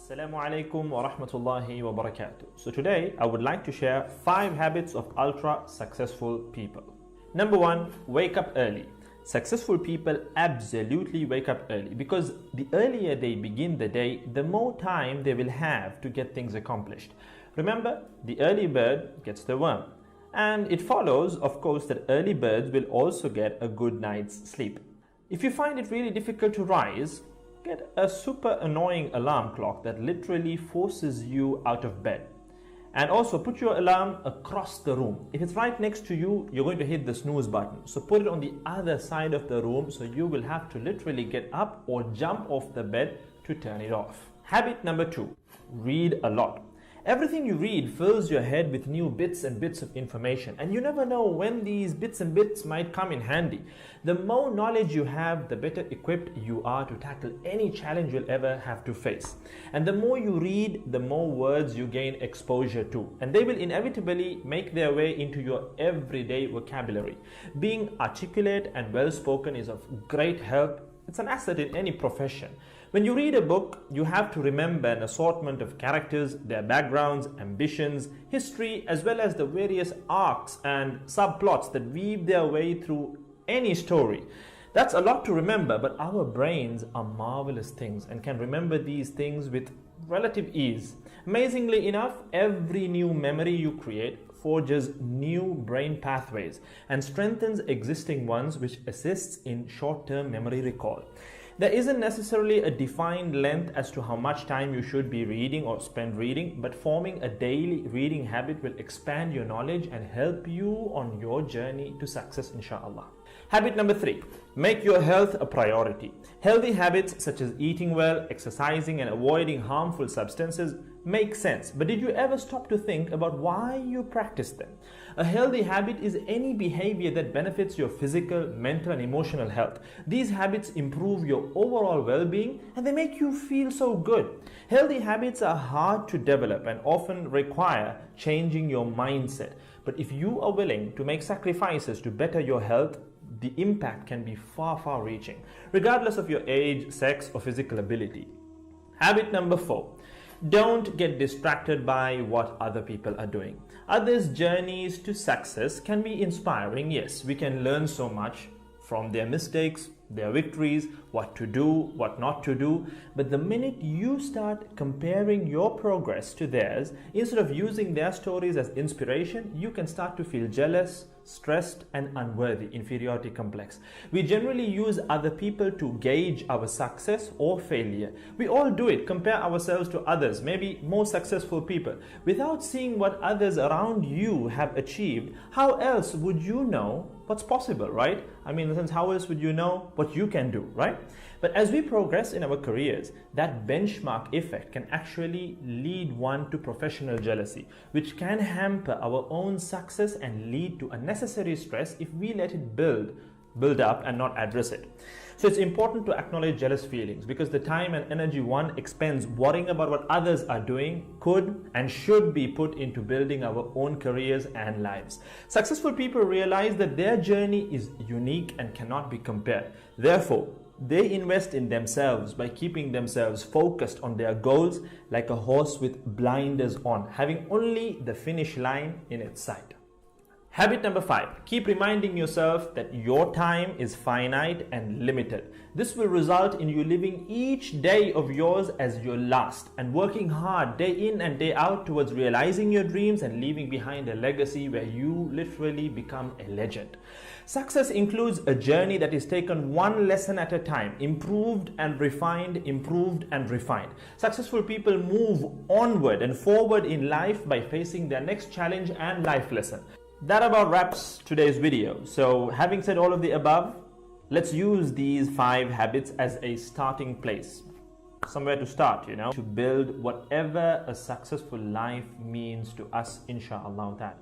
Assalaamu Alaikum wa Rahmatullahi wa Barakaathuhu. So today I would like to share 5 habits of ultra successful people. Number 1, wake up early. Successful people absolutely wake up early because the earlier they begin the day, the more time they will have to get things accomplished. Remember, the early bird gets the worm. And it follows, of course, that early birds will also get a good night's sleep. If you find it really difficult to rise, get a super annoying alarm clock that literally forces you out of bed. And also put your alarm across the room. If it's right next to you, you're going to hit the snooze button. So put it on the other side of the room so you will have to literally get up or jump off the bed to turn it off. Habit number 2, read a lot. Everything you read fills your head with new bits and bits of information, and you never know when these bits and bits might come in handy. The more knowledge you have, the better equipped you are to tackle any challenge you'll ever have to face. And the more you read, the more words you gain exposure to, and they will inevitably make their way into your everyday vocabulary. Being articulate and well-spoken is of great help. It's an asset in any profession. When you read a book, you have to remember an assortment of characters, their backgrounds, ambitions, history, as well as the various arcs and subplots that weave their way through any story. That's a lot to remember, but our brains are marvelous things and can remember these things with relative ease. Amazingly enough, every new memory you create forges new brain pathways and strengthens existing ones, which assists in short-term memory recall. There isn't necessarily a defined length as to how much time you should be reading or spend reading, but forming a daily reading habit will expand your knowledge and help you on your journey to success, inshallah. Habit number 3, make your health a priority. Healthy habits such as eating well, exercising, and avoiding harmful substances make sense, but did you ever stop to think about why you practice them? A healthy habit is any behavior that benefits your physical, mental, and emotional health. These habits improve your overall well-being and they make you feel so good. Healthy habits are hard to develop and often require changing your mindset. But if you are willing to make sacrifices to better your health, the impact can be far reaching, regardless of your age, sex, or physical ability. Habit number 4, don't get distracted by what other people are doing. Others' journeys to success can be inspiring. Yes, we can learn so much from their mistakes, their victories, what to do, what not to do. But the minute you start comparing your progress to theirs, instead of using their stories as inspiration, you can start to feel jealous, stressed, and unworthy, inferiority complex. We generally use other people to gauge our success or failure. We all do it, compare ourselves to others, maybe more successful people. Without seeing what others around you have achieved, how else would you know what's possible, right? I mean, in the sense, how else would you know what you can do, right? But as we progress in our careers, that benchmark effect can actually lead one to professional jealousy, which can hamper our own success and lead to unnecessary stress if we let it build up and not address it. So it's important to acknowledge jealous feelings because the time and energy one expends worrying about what others are doing could and should be put into building our own careers and lives. Successful people realize that their journey is unique and cannot be compared. Therefore, they invest in themselves by keeping themselves focused on their goals like a horse with blinders on, having only the finish line in its sight. Habit number 5, keep reminding yourself that your time is finite and limited. This will result in you living each day of yours as your last and working hard day in and day out towards realizing your dreams and leaving behind a legacy where you literally become a legend. Success includes a journey that is taken one lesson at a time, improved and refined, improved and refined. Successful people move onward and forward in life by facing their next challenge and life lesson. That about wraps today's video. So having said all of the above, let's use these 5 habits as a starting place. Somewhere to start, to build whatever a successful life means to us, inshallah ta'ala.